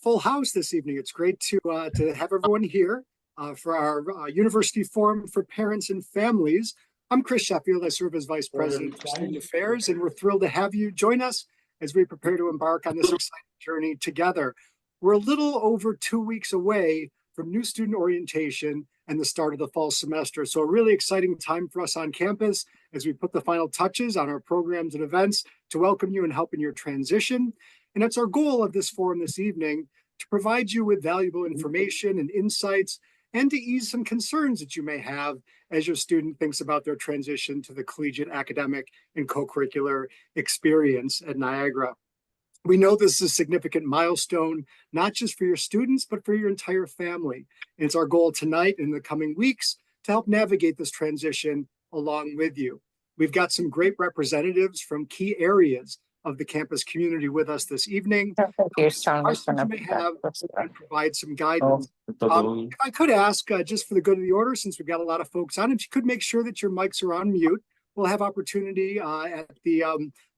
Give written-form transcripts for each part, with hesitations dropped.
full house this evening. It's great to have everyone here for our University Forum for Parents and Families. I'm Chris Sheffield. I serve as Vice President for Student Affairs, and we're thrilled to have you join us as we prepare to embark on this exciting journey together. We're a little over 2 weeks away from new student orientation and the start of the fall semester. So a really exciting time for us on campus as we put the final touches on our programs and events to welcome you and help in your transition. And it's our goal of this forum this evening to provide you with valuable information and insights and to ease some concerns that you may have as your student thinks about their transition to the collegiate academic and co-curricular experience at Niagara. We know this is a significant milestone, not just for your students, but for your entire family. And it's our goal tonight and in the coming weeks to help navigate this transition along with you. We've got some great representatives from key areas of the campus community with us this evening. Questions you may have and provide some guidance. If I could ask, just for the good of the order, since we've got a lot of folks on, if you could make sure that your mics are on mute, we'll have opportunity at the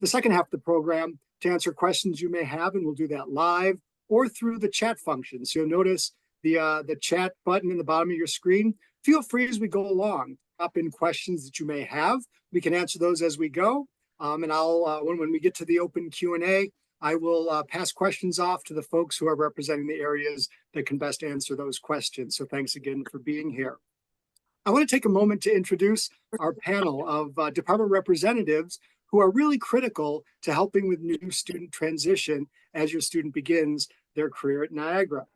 second half of the program to answer questions you may have, and we'll do that live or through the chat function. So you'll notice the chat button in the bottom of your screen. Feel free as we go along, drop in questions that you may have. We can answer those as we go. And I'll when we get to the open Q&A, I will pass questions off to the folks who are representing the areas that can best answer those questions. So thanks again for being here. I want to take a moment to introduce our panel of department representatives who are really critical to helping with new student transition as your student begins their career at Niagara.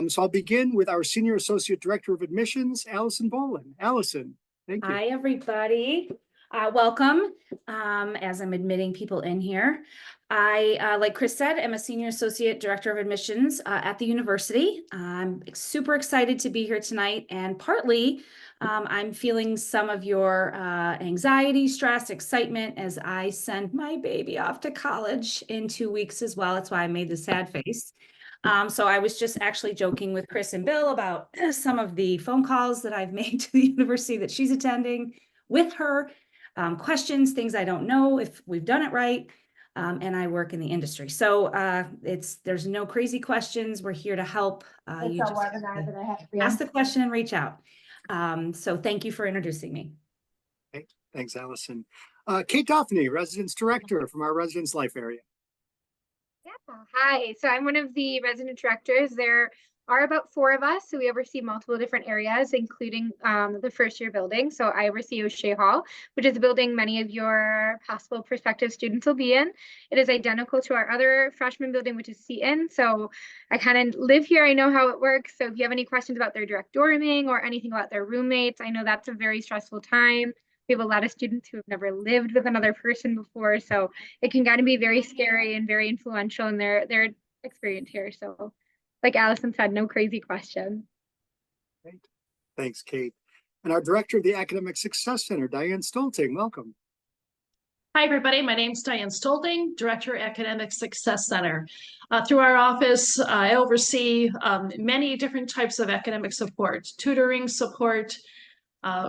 So I'll begin with our Senior Associate Director of Admissions, Allison Bolin. Allison, thank you. Hi, everybody. Welcome. As I'm admitting people in here, I, like Chris said, am a Senior Associate Director of Admissions at the university. I'm super excited to be here tonight, and partly I'm feeling some of your anxiety, stress, excitement as I send my baby off to college in 2 weeks as well. That's why I made the sad face. So I was just actually joking with Chris and Bill about some of the phone calls that I've made to the university that she's attending with her. Questions, things I don't know if we've done it right, and I work in the industry. So there's no crazy questions. We're here to help. You just ask the question and reach out. So thank you for introducing me. Okay. Thanks, Allison. Kate Doffney, Residence Director from our Residence Life area. Yeah, hi. So I'm one of the resident directors. There are about 4 of us, so we oversee multiple different areas, including the first year building. So I oversee O'Shea Hall, which is a building many of your possible prospective students will be in. It is identical to our other freshman building, which is Seton. So I kind of live here. I know how it works. So if you have any questions about their direct dorming or anything about their roommates, I know that's a very stressful time. We have a lot of students who have never lived with another person before, so it can kind of be very scary and very influential in their experience here. So like Allison said, no crazy questions. Great. Thanks, Kate. And our Director of the Academic Success Center, Diane Stolting, welcome. Hi, everybody. My name is Diane Stolting, Director, Academic Success Center. Through our office, I oversee many different types of academic support, tutoring support,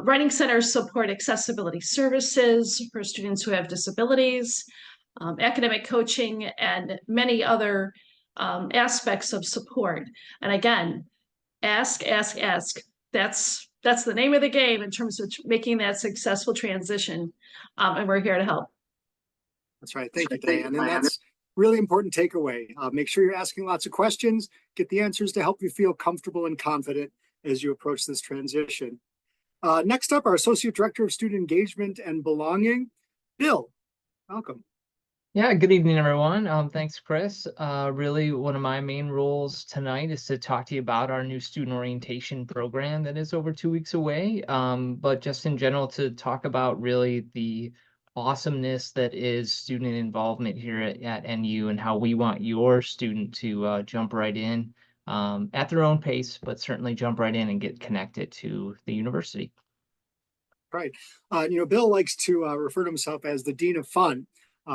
writing center support, accessibility services for students who have disabilities, academic coaching, and many other aspects of support. And again, ask. That's the name of the game in terms of making that successful transition. And we're here to help. That's right. Thank you, Diane. And that's really important takeaway. Make sure you're asking lots of questions, get the answers to help you feel comfortable and confident as you approach this transition. Next up, our Associate Director of Student Engagement and Belonging, Bill. Welcome. Yeah, good evening, everyone. Thanks, Chris. Really, one of my main roles tonight is to talk to you about our new student orientation program that is over 2 weeks away. But just in general, to talk about really the awesomeness that is student involvement here at NU and how we want your student to jump right in at their own pace, but certainly jump right in and get connected to the university. Right. Bill likes to refer to himself as the Dean of Fun.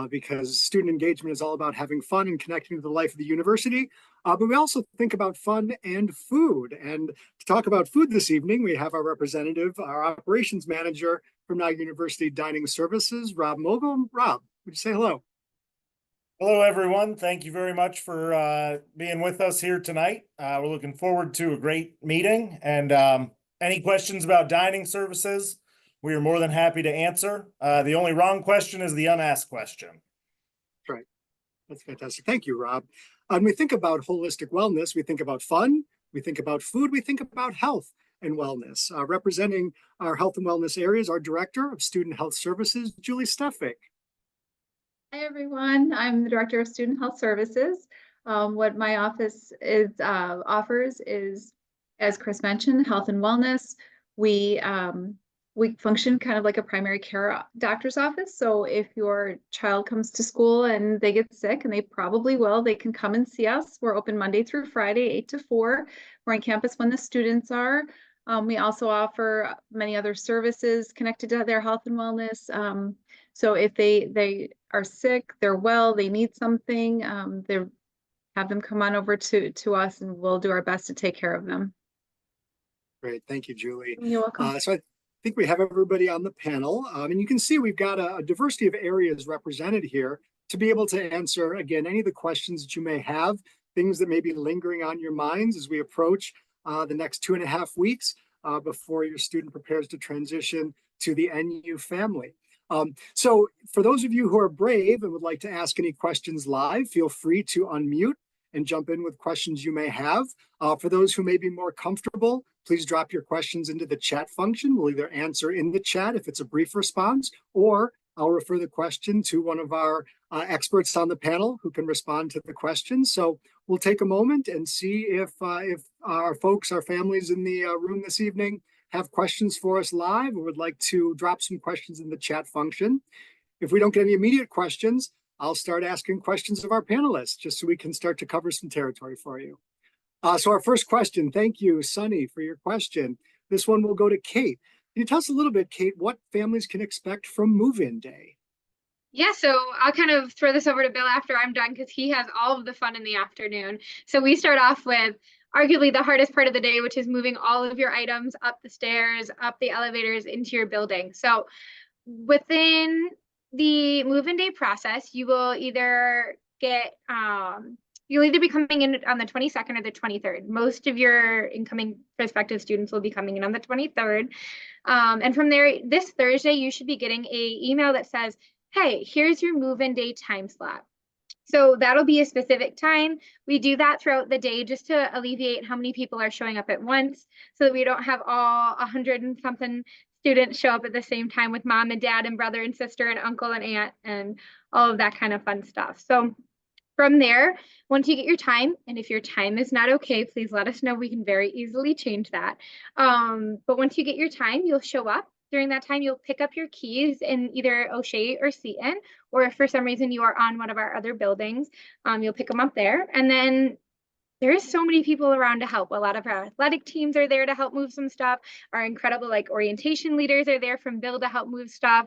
Because student engagement is all about having fun and connecting to the life of the university. But we also think about fun and food. And to talk about food this evening, we have our representative, our operations manager from Niagara University Dining Services, Rob Mogul. Rob, would you say hello? Hello, everyone. Thank you very much for being with us here tonight. We're looking forward to a great meeting, and any questions about dining services, we are more than happy to answer. The only wrong question is the unasked question. Right. That's fantastic. Thank you, Rob. When we think about holistic wellness, we think about fun, we think about food, we think about health and wellness. Representing our health and wellness areas, our Director of Student Health Services, Julie Stefik. Hi, everyone. I'm the Director of Student Health Services. What my office offers is, as Chris mentioned, health and wellness. We function kind of like a primary care doctor's office. So if your child comes to school and they get sick, and they probably will, they can come and see us. We're open Monday through Friday, 8 to 4. We're on campus when the students are. We also offer many other services connected to their health and wellness. So if they are sick, they're well, they need something, they have them come on over to us, and we'll do our best to take care of them. Great. Thank you, Julie. You're welcome. So I think we have everybody on the panel, and you can see we've got a diversity of areas represented here to be able to answer, again, any of the questions that you may have, things that may be lingering on your minds as we approach the next 2.5 weeks before your student prepares to transition to the NU family. So for those of you who are brave and would like to ask any questions live, feel free to unmute and jump in with questions you may have. For those who may be more comfortable, please drop your questions into the chat function. We'll either answer in the chat if it's a brief response, or I'll refer the question to one of our experts on the panel who can respond to the question. So we'll take a moment and see if our folks, our families in the room this evening have questions for us live, or would like to drop some questions in the chat function. If we don't get any immediate questions, I'll start asking questions of our panelists, just so we can start to cover some territory for you. So our first question, thank you, Sunny, for your question. This one will go to Kate. Can you tell us a little bit, Kate, what families can expect from move-in day? Yeah, so I'll kind of throw this over to Bill after I'm done, because he has all of the fun in the afternoon. So we start off with arguably the hardest part of the day, which is moving all of your items up the stairs, up the elevators into your building. So within the move-in day process, you will either get you'll either be coming in on the 22nd or the 23rd. Most of your incoming prospective students will be coming in on the 23rd. And from there, this Thursday, you should be getting an email that says, hey, here's your move-in day time slot. So that'll be a specific time. We do that throughout the day just to alleviate how many people are showing up at once, so that we don't have all 100 and something students show up at the same time with mom and dad and brother and sister and uncle and aunt and all of that kind of fun stuff. So from there, once you get your time, and if your time is not okay, please let us know. We can very easily change that. But once you get your time, you'll show up. During that time, you'll pick up your keys in either O'Shea or Seton, or if for some reason you are on one of our other buildings, you'll pick them up there. And then there's so many people around to help. A lot of our athletic teams are there to help move some stuff. Our incredible orientation leaders are there from Bill to help move stuff.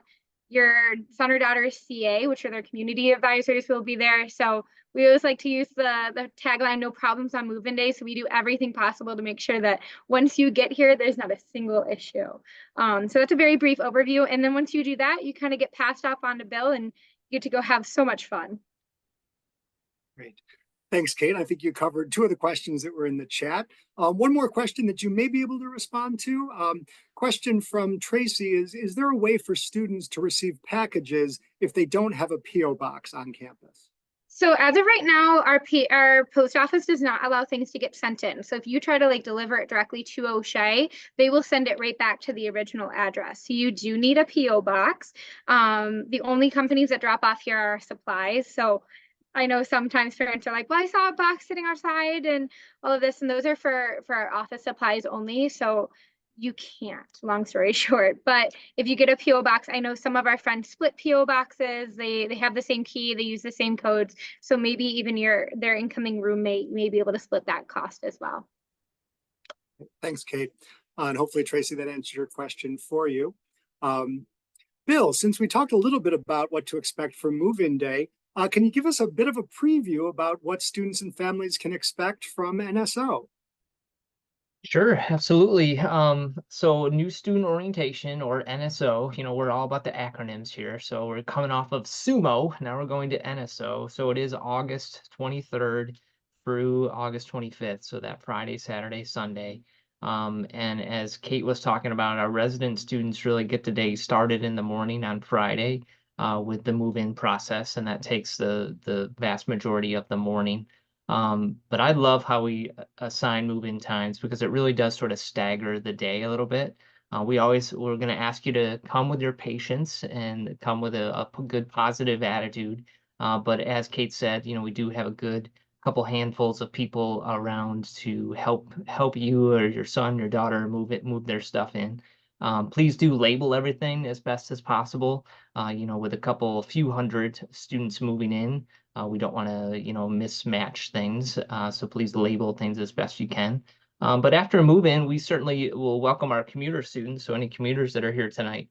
Your son or daughter's CA, which are their community advisors, will be there. So we always like to use the tagline, no problems on move-in day. So we do everything possible to make sure that once you get here, there's not a single issue. So that's a very brief overview. And then once you do that, you kind of get passed off onto Bill and you get to go have so much fun. Great. Thanks, Kate. I think you covered 2 of the questions that were in the chat. One more question that you may be able to respond to. Question from Tracy is there a way for students to receive packages if they don't have a PO box on campus? So as of right now, our post office does not allow things to get sent in. So if you try to deliver it directly to O'Shea, they will send it right back to the original address. So you do need a PO box. The only companies that drop off here are supplies. So I know sometimes parents are like, well, I saw a box sitting outside and all of this, and those are for our office supplies only. So you can't, long story short. But if you get a PO box, I know some of our friends split PO boxes. They have the same key, they use the same codes. So maybe even their incoming roommate may be able to split that cost as well. Thanks, Kate. And hopefully, Tracy, that answered your question for you. Bill, since we talked a little bit about what to expect for move-in day, can you give us a bit of a preview about what students and families can expect from NSO? Sure, absolutely. So new student orientation, or NSO, we're all about the acronyms here. So we're coming off of SUMO, now we're going to NSO. So it is August 23rd through August 25th. So that Friday, Saturday, Sunday. And as Kate was talking about, our resident students really get the day started in the morning on Friday with the move-in process, and that takes the vast majority of the morning. But I love how we assign move-in times because it really does sort of stagger the day a little bit. We're going to ask you to come with your patience and come with a good positive attitude. But as Kate said, we do have a good couple handfuls of people around to help you or your son, your daughter move their stuff in. Please do label everything as best as possible. With a few hundred students moving in. We don't want to, mismatch things. So please label things as best you can. But after a move-in, we certainly will welcome our commuter students. So any commuters that are here tonight,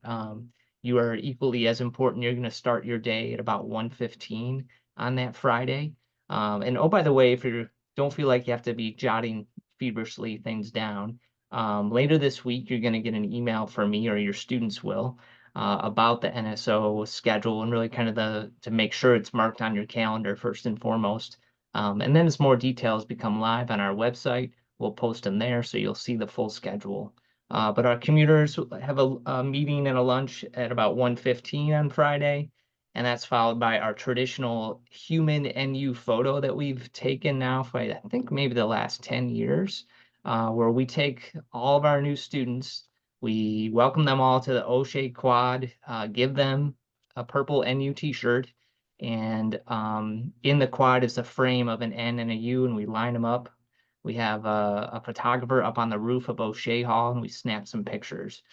you are equally as important. You're going to start your day at about 1:15 on that Friday. And oh, by the way, if you don't feel like you have to be jotting feverishly things down, later this week, you're going to get an email from me, or your students will, about the NSO schedule, and really kind of to make sure it's marked on your calendar first and foremost. And then as more details become live on our website, we'll post them there so you'll see the full schedule. But our commuters have a meeting and a lunch at about 1:15 on Friday, and that's followed by our traditional human NU photo that we've taken now for, I think, maybe the last 10 years, where we take all of our new students. We welcome them all to the O'Shea Quad, give them a purple NU t-shirt, and in the quad is a frame of an N and a U, and we line them up. We have a photographer up on the roof of O'Shea Hall, and we snap some pictures.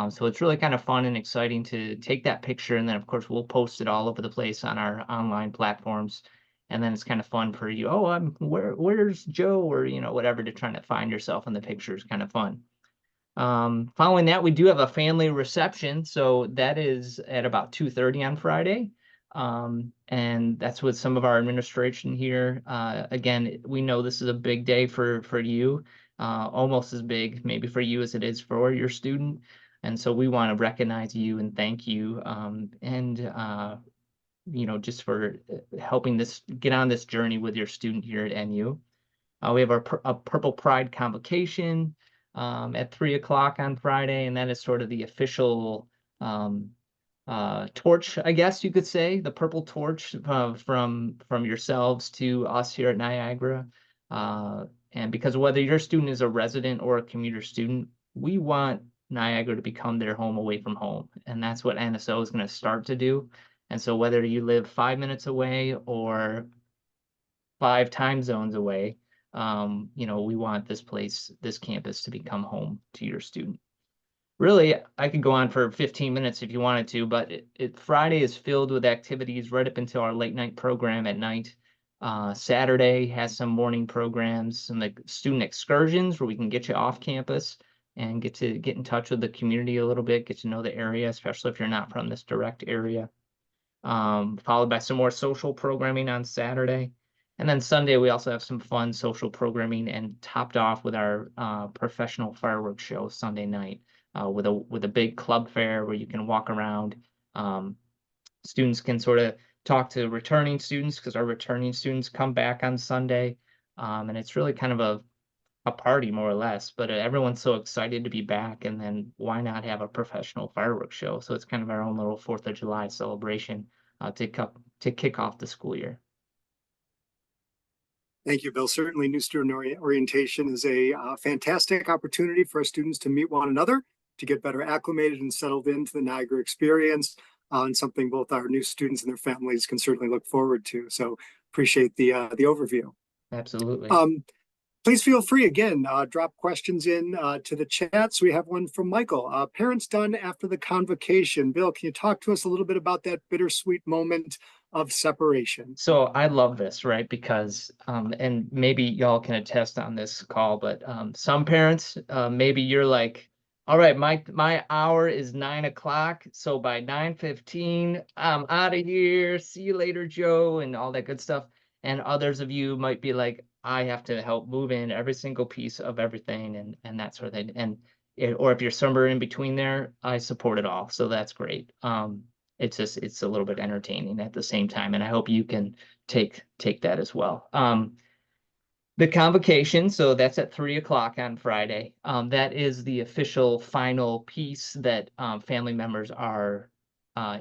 So it's really kind of fun and exciting to take that picture, and then of course we'll post it all over the place on our online platforms. And then it's kind of fun for you. Oh, where's Joe, or whatever, to try to find yourself in the picture is kind of fun. Following that, we do have a family reception. So that is at about 2:30 on Friday. And that's with some of our administration here. Again, we know this is a big day for you, almost as big maybe for you as it is for your student. And so we want to recognize you and thank you. Just for helping get on this journey with your student here at NU. We have a Purple Pride convocation at 3 o'clock on Friday, and that is sort of the official torch, I guess you could say, the purple torch from yourselves to us here at Niagara. And because whether your student is a resident or a commuter student, we want Niagara to become their home away from home, and that's what NSO is going to start to do. And so whether you live 5 minutes away or 5 time zones away, we want this campus to become home to your student. Really, I could go on for 15 minutes if you wanted to, but Friday is filled with activities right up until our late night program at night. Saturday has some morning programs, some student excursions where we can get you off campus and get in touch with the community a little bit, get to know the area, especially if you're not from this direct area. Followed by some more social programming on Saturday. And then Sunday, we also have some fun social programming, and topped off with our professional fireworks show Sunday night with a big club fair where you can walk around. Students can sort of talk to returning students because our returning students come back on Sunday. And it's really kind of a party, more or less, but everyone's so excited to be back, and then why not have a professional fireworks show? So it's kind of our own little 4th of July celebration to kick off the school year. Thank you, Bill. Certainly, new student orientation is a fantastic opportunity for our students to meet one another, to get better acclimated and settled into the Niagara experience, and something both our new students and their families can certainly look forward to. So appreciate the overview. Absolutely. Please feel free, again, drop questions in to the chat. So we have one from Michael. Parents done after the convocation. Bill, can you talk to us a little bit about that bittersweet moment of separation? So I love this, right? Because, and maybe y'all can attest on this call, but some parents, maybe you're like, all right, my hour is 9 o'clock. So by 9:15, I'm out of here. See you later, Joe, and all that good stuff. And others of you might be like, I have to help move in every single piece of everything and that sort of thing. And or if you're somewhere in between there, I support it all. So that's great. It's a little bit entertaining at the same time, and I hope you can take that as well. The convocation, so that's at 3 o'clock on Friday. That is the official final piece that family members are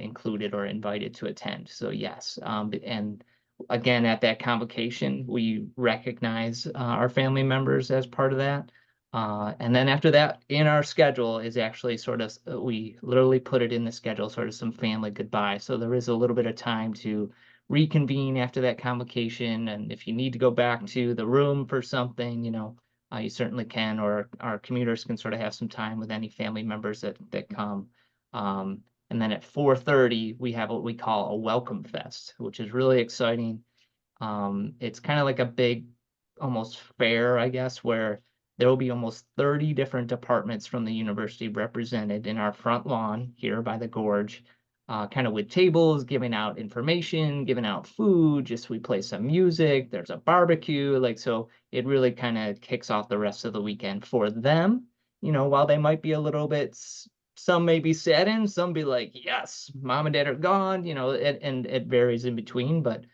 included or invited to attend. So yes, and again, at that convocation, we recognize our family members as part of that. And then after that, in our schedule is actually sort of, we literally put it in the schedule, sort of some family goodbye. So there is a little bit of time to reconvene after that convocation. And if you need to go back to the room for something, you certainly can, or our commuters can sort of have some time with any family members that come. And then at 4:30, we have what we call a welcome fest, which is really exciting. It's kind of like a big, almost fair, I guess, where there will be almost 30 different departments from the university represented in our front lawn here by the gorge, kind of with tables, giving out information, giving out food, just we play some music, there's a barbecue, so it really kind of kicks off the rest of the weekend for them. While they might be a little bit, some may be saddened, some be like, yes, mom and dad are gone, and it varies in between, but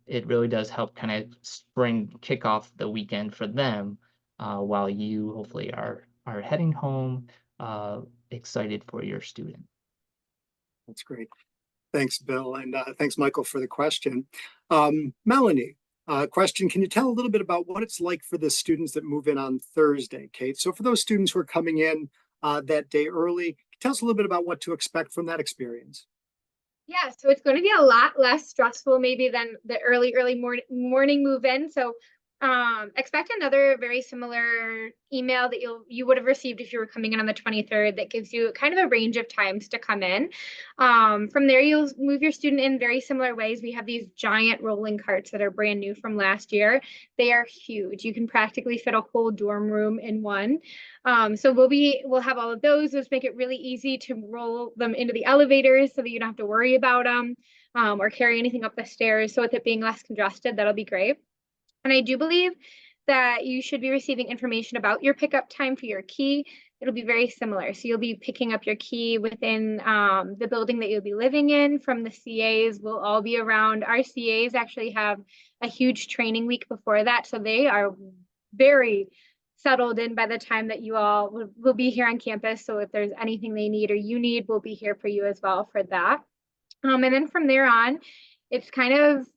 it really does help kind of kick off the weekend for them, while you hopefully are heading home, excited for your student. That's great. Thanks, Bill, and thanks, Michael, for the question. Melanie, question, can you tell a little bit about what it's like for the students that move in on Thursday, Kate? So for those students who are coming in that day early, tell us a little bit about what to expect from that experience. Yeah, so it's going to be a lot less stressful maybe than the early morning move in. So expect another very similar email that you would have received if you were coming in on the 23rd that gives you kind of a range of times to come in. From there, you'll move your student in very similar ways. We have these giant rolling carts that are brand new from last year. They are huge. You can practically fit a whole dorm room in one. So we'll have all of those. Those make it really easy to roll them into the elevators so that you don't have to worry about them or carry anything up the stairs. So with it being less congested, that'll be great. And I do believe that you should be receiving information about your pickup time for your key. It'll be very similar. So you'll be picking up your key within the building that you'll be living in from the CAs. We'll all be around. Our CAs actually have a huge training week before that. So they are very settled in by the time that you all will be here on campus. So if there's anything they need or you need, we'll be here for you as well for that. And then from there on, it's kind of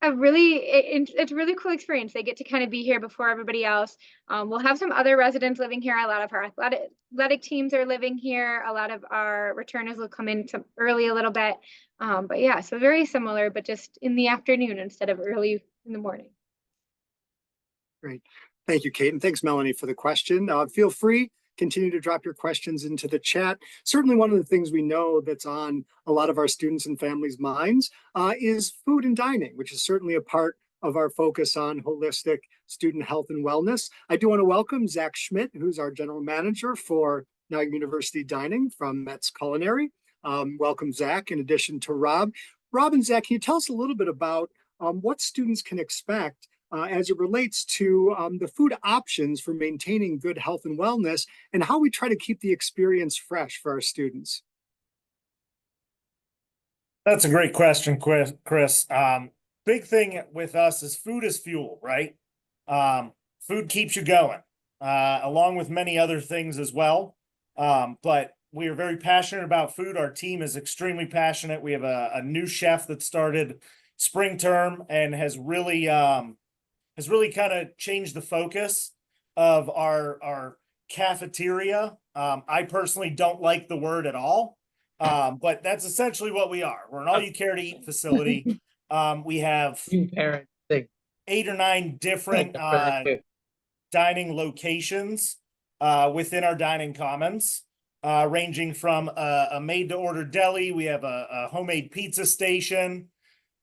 it's a really cool experience. They get to kind of be here before everybody else. We'll have some other residents living here. A lot of our athletic teams are living here. A lot of our returners will come in early a little bit. But yeah, so very similar, but just in the afternoon instead of early in the morning. Great. Thank you, Kate. And thanks, Melanie, for the question. Feel free, continue to drop your questions into the chat. Certainly one of the things we know that's on a lot of our students and families' minds is food and dining, which is certainly a part of our focus on holistic student health and wellness. I do want to welcome Zach Schmidt, who's our general manager for Niagara University Dining from Metz Culinary. Welcome, Zach, in addition to Rob. Rob and Zach, can you tell us a little bit about what students can expect as it relates to the food options for maintaining good health and wellness, and how we try to keep the experience fresh for our students? That's a great question, Chris. Big thing with us is food is fuel, right? Food keeps you going, along with many other things as well. But we are very passionate about food. Our team is extremely passionate. We have a new chef that started spring term and has really kind of changed the focus of our cafeteria. I personally don't like the word at all, but that's essentially what we are. We're an all-you-care-to-eat facility. We have 8 or 9 different dining locations within our dining commons, ranging from a made-to-order deli. We have a homemade pizza station.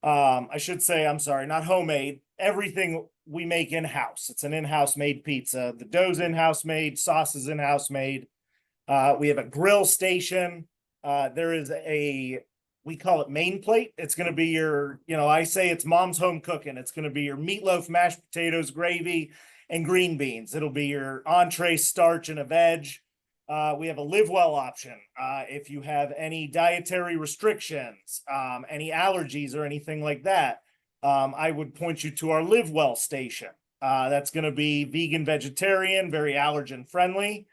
I should say, I'm sorry, not homemade. Everything we make in-house. It's an in-house made pizza. The dough's in-house made, sauce is in-house made. We have a grill station. There is a we call it main plate. It's going to be your, I say it's mom's home cooking. It's going to be your meatloaf, mashed potatoes, gravy, and green beans. It'll be your entree, starch, and a veg. We have a live well option. If you have any dietary restrictions, any allergies or anything like that, I would point you to our live well station. That's going to be vegan, vegetarian, very allergen friendly.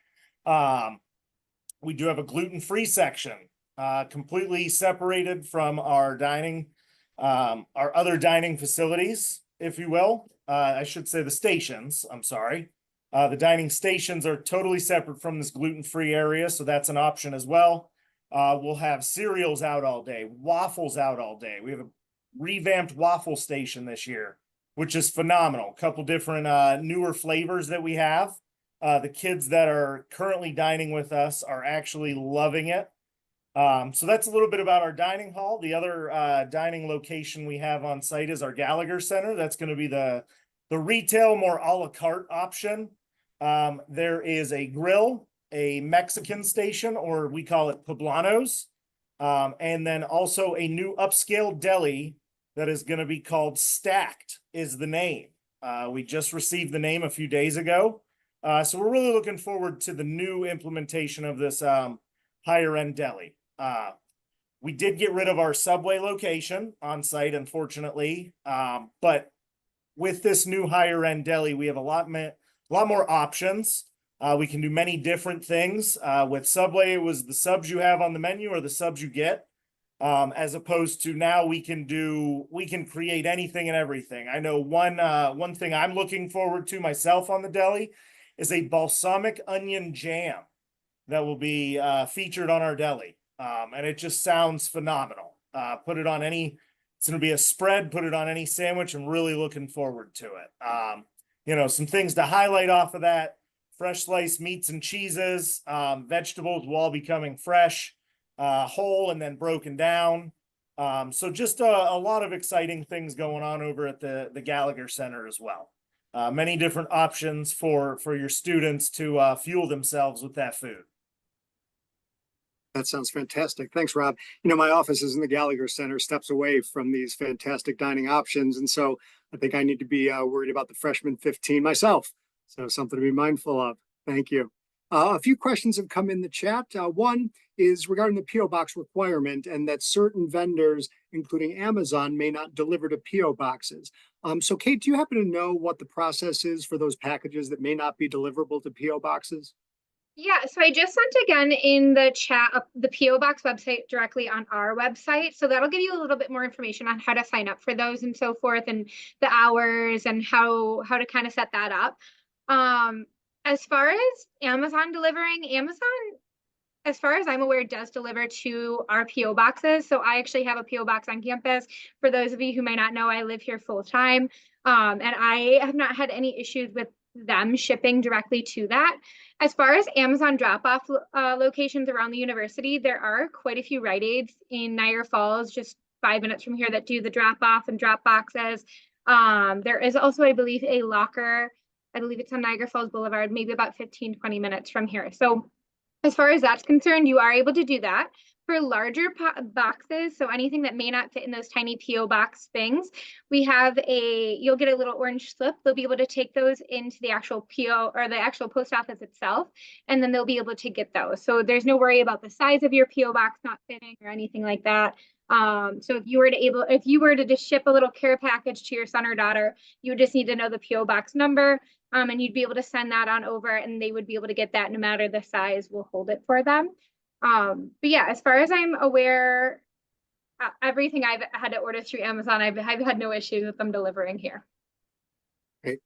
We do have a gluten-free section, completely separated from our dining, our other dining facilities, if you will. I should say the stations, I'm sorry. The dining stations are totally separate from this gluten-free area, so that's an option as well. We'll have cereals out all day, waffles out all day. We have a revamped waffle station this year, which is phenomenal. A couple different newer flavors that we have. The kids that are currently dining with us are actually loving it. So that's a little bit about our dining hall. The other dining location we have on site is our Gallagher Center. That's going to be the retail, more a la carte option. There is a grill, a Mexican station, or we call it Poblanos, and then also a new upscale deli that is going to be called Stacked is the name. We just received the name a few days ago. So we're really looking forward to the new implementation of this higher end deli. We did get rid of our Subway location on site, unfortunately. But with this new higher end deli, we have a lot more options. We can do many different things. With Subway, it was the subs you have on the menu or the subs you get. As opposed to now we can create anything and everything. I know one thing I'm looking forward to myself on the deli is a balsamic onion jam that will be featured on our deli. And it just sounds phenomenal. Put it on it's going to be a spread, put it on any sandwich. I'm really looking forward to it. Some things to highlight off of that: fresh sliced meats and cheeses, vegetables will all be coming fresh, whole and then broken down. So just a lot of exciting things going on over at the Gallagher Center as well. Many different options for your students to fuel themselves with that food. That sounds fantastic. Thanks, Rob. My office is in the Gallagher Center, steps away from these fantastic dining options. And so I think I need to be worried about the freshman 15 myself. So something to be mindful of. Thank you. A few questions have come in the chat. One is regarding the P.O. Box requirement and that certain vendors, including Amazon, may not deliver to P.O. boxes. So Kate, do you happen to know what the process is for those packages that may not be deliverable to P.O. boxes? Yeah, so I just sent again in the chat the P.O. Box website directly on our website. So that'll give you a little bit more information on how to sign up for those and so forth, and the hours and how to kind of set that up. As far as Amazon delivering, Amazon, as far as I'm aware, does deliver to our P.O. boxes. So I actually have a P.O. box on campus. For those of you who may not know, I live here full time. And I have not had any issues with them shipping directly to that. As far as Amazon drop-off locations around the university, there are quite a few Rite Aids in Niagara Falls, just 5 minutes from here, that do the drop-off and drop boxes. There is also, I believe, a locker. I believe it's on Niagara Falls Boulevard, maybe about 15-20 minutes from here. So as far as that's concerned, you are able to do that. For larger boxes, so anything that may not fit in those tiny P.O. box things, we have you'll get a little orange slip. They'll be able to take those into the actual P.O. or the actual post office itself, and then they'll be able to get those. So there's no worry about the size of your P.O. box not fitting or anything like that. So if you were to just ship a little care package to your son or daughter, you would just need to know the P.O. box number, and you'd be able to send that on over, and they would be able to get that no matter the size. We'll hold it for them. But yeah, as far as I'm aware, everything I've had to order through Amazon, I've had no issues with them delivering here. Great.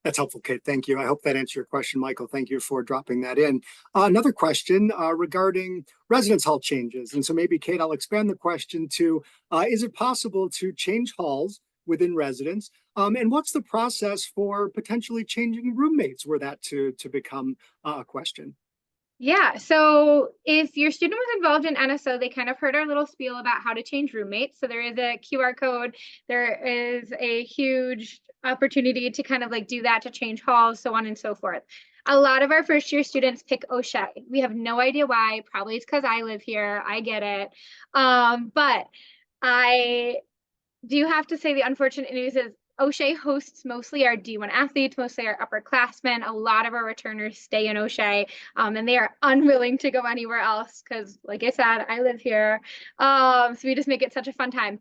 That's helpful, Kate. Thank you. I hope that answered your question, Michael. Thank you for dropping that in. Another question regarding residence hall changes. And so maybe, Kate, I'll expand the question to, is it possible to change halls within residence? And what's the process for potentially changing roommates were that to become a question? Yeah, so if your student was involved in NSO, they kind of heard our little spiel about how to change roommates. So there is a QR code. There is a huge opportunity to kind of like do that, to change halls, so on and so forth. A lot of our first year students pick O'Shea. We have no idea why. Probably it's because I live here. I get it. But I do have to say the unfortunate news is O'Shea hosts mostly our D1 athletes, mostly our upperclassmen. A lot of our returners stay in O'Shea, and they are unwilling to go anywhere else because, like I said, I live here. So we just make it such a fun time.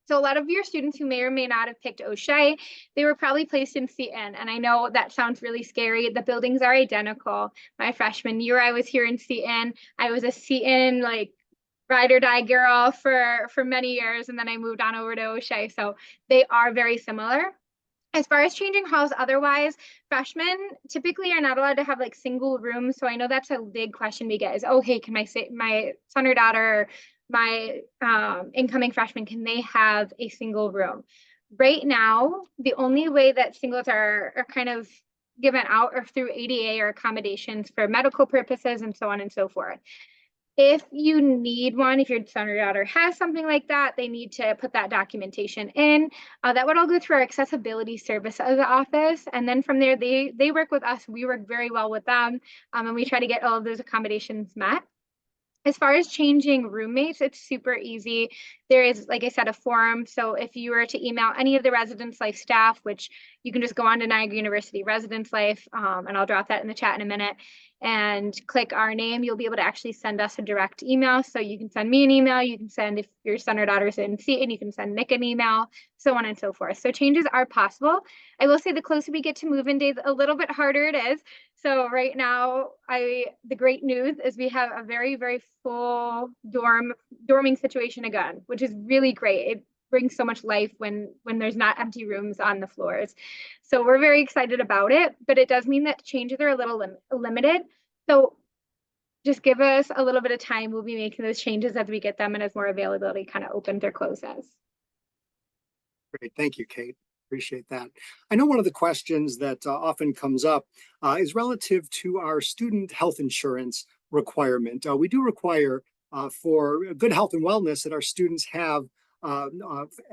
So a lot of your students who may or may not have picked O'Shea, they were probably placed in Seton. And I know that sounds really scary. The buildings are identical. My freshman year, I was here in Seton. I was a Seton like ride or die girl for many years, and then I moved on over to O'Shea. So they are very similar. As far as changing halls otherwise, freshmen typically are not allowed to have like single rooms. So I know that's a big question we get is, oh, hey, can my son or daughter, my incoming freshman, can they have a single room? Right now, the only way that singles are kind of given out are through ADA or accommodations for medical purposes and so on and so forth. If you need one, if your son or daughter has something like that, they need to put that documentation in. That would all go through our accessibility services office. And then from there, they work with us. We work very well with them. And we try to get all of those accommodations met. As far as changing roommates, it's super easy. There is, like I said, a form. So if you were to email any of the Residence Life staff, which you can just go on to Niagara University Residence Life, and I'll drop that in the chat in a minute, and click our name, you'll be able to actually send us a direct email. So you can send me an email, you can send, if your son or daughter's in Seton, you can send Nick an email, so on and so forth. So changes are possible. I will say the closer we get to move-in days, a little bit harder it is. So right now, the great news is we have a very, very full dorming situation again, which is really great. It brings so much life when there's not empty rooms on the floors. So we're very excited about it, but it does mean that changes are a little limited. So just give us a little bit of time. We'll be making those changes as we get them and as more availability kind of opens or closes. Great. Thank you, Kate. Appreciate that. I know one of the questions that often comes up is relative to our student health insurance requirement. We do require for good health and wellness that our students have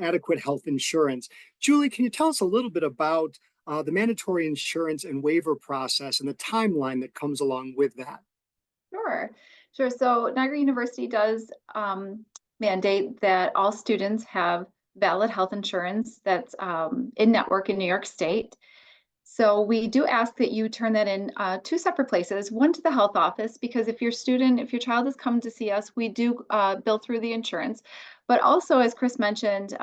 adequate health insurance. Julie, can you tell us a little bit about the mandatory insurance and waiver process and the timeline that comes along with that? Sure. So Niagara University does mandate that all students have valid health insurance that's in network in New York State. So we do ask that you turn that in two separate places, one to the health office, because if your child has come to see us, we do bill through the insurance. But also, as Chris mentioned,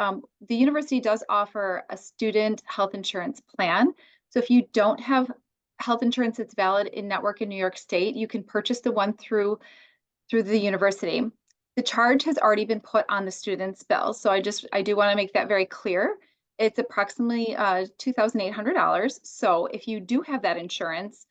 the university does offer a student health insurance plan. So if you don't have health insurance that's valid in network in New York State, you can purchase the one through the university. The charge has already been put on the student's bill. So I do want to make that very clear. It's approximately $2,800. So if you do have that insurance,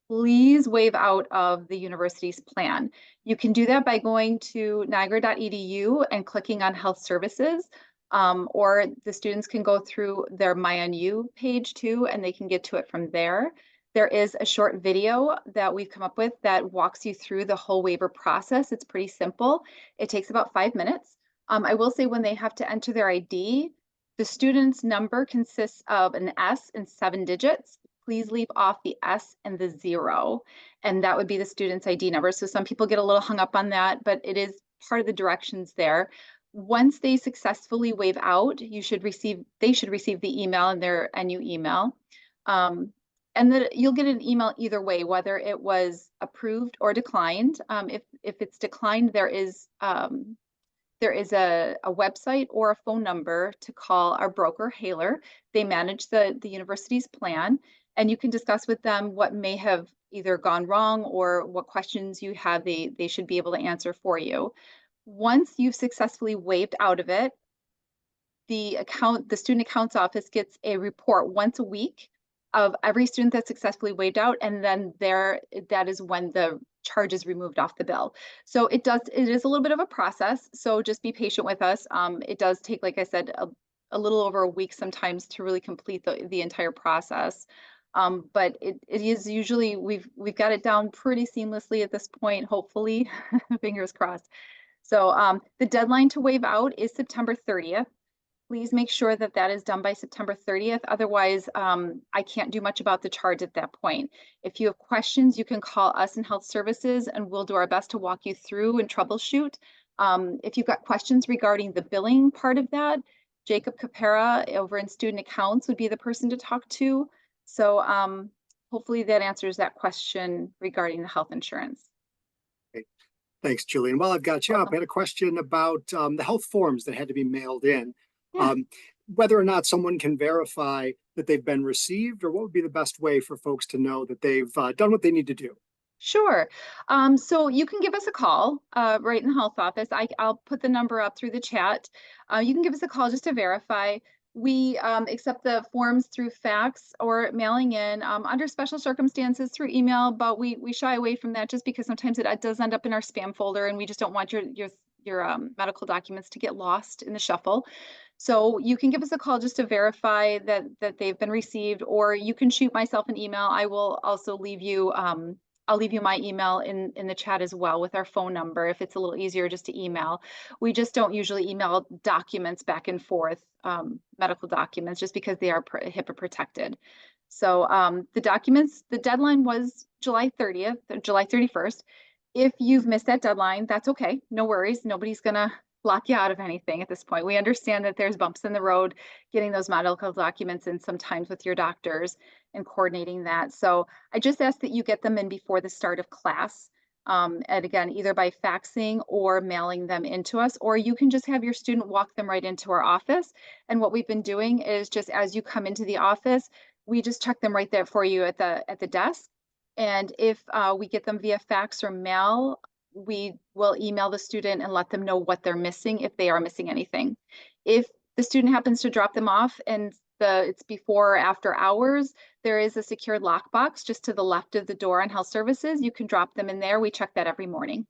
please waive out of the university's plan. You can do that by going to niagara.edu and clicking on health services, or the students can go through their MyNU page too, and they can get to it from there. There is a short video that we've come up with that walks you through the whole waiver process. It's pretty simple. It takes about 5 minutes. I will say when they have to enter their ID, the student's number consists of an S and 7 digits. Please leave off the S and the 0, and that would be the student's ID number. So some people get a little hung up on that, but it is part of the directions there. Once they successfully waive out, they should receive the email in their NU email. And then you'll get an email either way, whether it was approved or declined. If it's declined, there is a website or a phone number to call our broker, Haler. They manage the university's plan, and you can discuss with them what may have either gone wrong or what questions you have they should be able to answer for you. Once you've successfully waived out of it, the student accounts office gets a report once a week of every student that successfully waived out, and then that is when the charge is removed off the bill. So it is a little bit of a process, so just be patient with us. It does take, like I said, a little over a week sometimes to really complete the entire process. But it is usually, we've got it down pretty seamlessly at this point, hopefully, fingers crossed. So the deadline to waive out is September 30th. Please make sure that that is done by September 30th. Otherwise, I can't do much about the charge at that point. If you have questions, you can call us in Health Services and we'll do our best to walk you through and troubleshoot. If you've got questions regarding the billing part of that, Jacob Capera over in Student Accounts would be the person to talk to. So hopefully that answers that question regarding the health insurance. Great. Thanks, Julie. And while I've got you up, I had a question about the health forms that had to be mailed in. Yeah. Whether or not someone can verify that they've been received, or what would be the best way for folks to know that they've done what they need to do? Sure. So you can give us a call right in the health office. I'll put the number up through the chat. You can give us a call just to verify. We accept the forms through fax or mailing in under special circumstances through email, but we shy away from that just because sometimes it does end up in our spam folder, and we just don't want your medical documents to get lost in the shuffle. So you can give us a call just to verify that they've been received, or you can shoot myself an email. I will also leave you I'll leave you my email in the chat as well with our phone number if it's a little easier just to email. We just don't usually email documents back and forth, medical documents, just because they are HIPAA protected. So the documents, the deadline was July 30th, July 31st. If you've missed that deadline, that's okay. No worries. Nobody's gonna lock you out of anything at this point. We understand that there's bumps in the road getting those medical documents in sometimes with your doctors and coordinating that. So I just ask that you get them in before the start of class. And again, either by faxing or mailing them into us, or you can just have your student walk them right into our office. And what we've been doing is just as you come into the office, we just check them right there for you at the desk. And if we get them via fax or mail, we will email the student and let them know what they're missing if they are missing anything. If the student happens to drop them off and it's before or after hours, there is a secured lockbox just to the left of the door on Health Services. You can drop them in there. We check that every morning.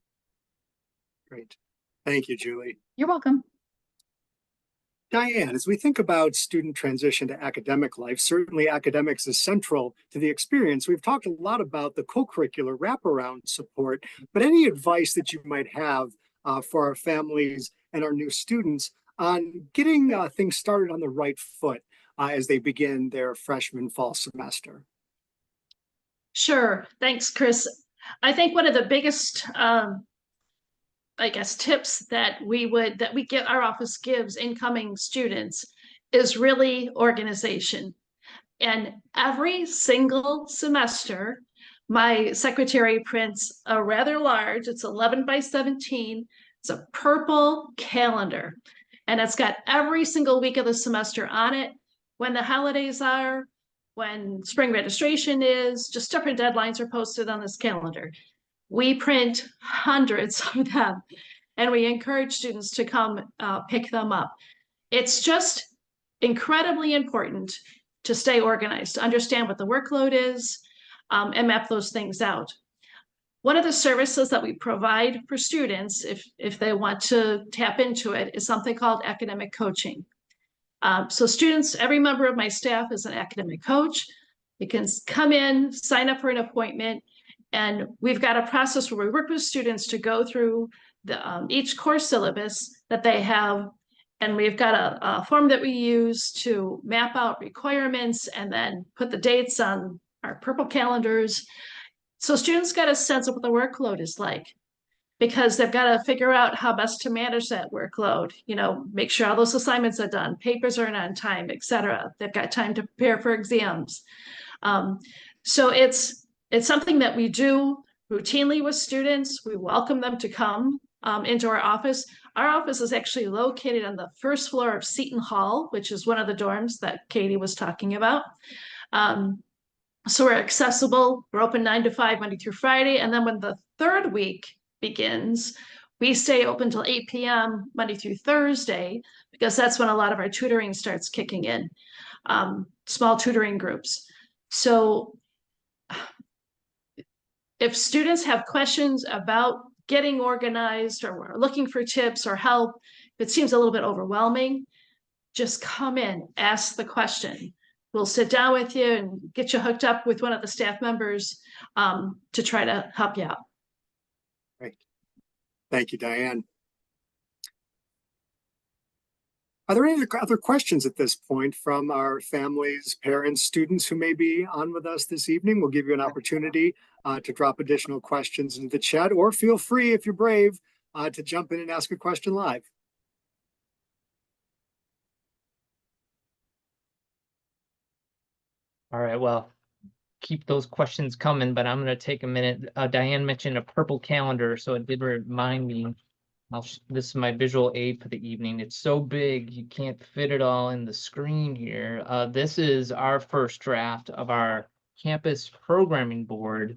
Great. Thank you, Julie. You're welcome. Diane, as we think about student transition to academic life, certainly academics is central to the experience. We've talked a lot about the co-curricular wraparound support, but any advice that you might have for our families and our new students on getting things started on the right foot as they begin their freshman fall semester? Sure. Thanks, Chris. I think one of the biggest tips that our office gives incoming students is really organization. And every single semester, my secretary prints a rather large, it's 11 by 17, it's a purple calendar. And it's got every single week of the semester on it, when the holidays are, when spring registration is, just different deadlines are posted on this calendar. We print hundreds of them, and we encourage students to come pick them up. It's just incredibly important to stay organized, to understand what the workload is, and map those things out. One of the services that we provide for students, if they want to tap into it, is something called academic coaching. So students, every member of my staff is an academic coach. You can come in, sign up for an appointment, and we've got a process where we work with students to go through each course syllabus that they have. And we've got a form that we use to map out requirements and then put the dates on our purple calendars. So students get a sense of what the workload is like, because they've got to figure out how best to manage that workload, make sure all those assignments are done, papers are on time, etc. They've got time to prepare for exams. So it's something that we do routinely with students. We welcome them to come into our office. Our office is actually located on the first floor of Seton Hall, which is one of the dorms that Katie was talking about. So we're accessible. We're open 9 to 5, Monday through Friday. And then when the third week begins, we stay open till 8 p.m. Monday through Thursday, because that's when a lot of our tutoring starts kicking in, small tutoring groups. So if students have questions about getting organized or looking for tips or help, if it seems a little bit overwhelming, just come in, ask the question. we'll sit down with you and get you hooked up with one of the staff members to try to help you out. Great. Thank you, Diane. Are there any other questions at this point from our families, parents, students who may be on with us this evening? We'll give you an opportunity to drop additional questions into the chat, or feel free, if you're brave, to jump in and ask a question live. All right, well, keep those questions coming, but I'm going to take a minute. Diane mentioned a purple calendar, so it did remind me. This is my visual aid for the evening. It's so big, you can't fit it all in the screen here. This is our first draft of our campus programming board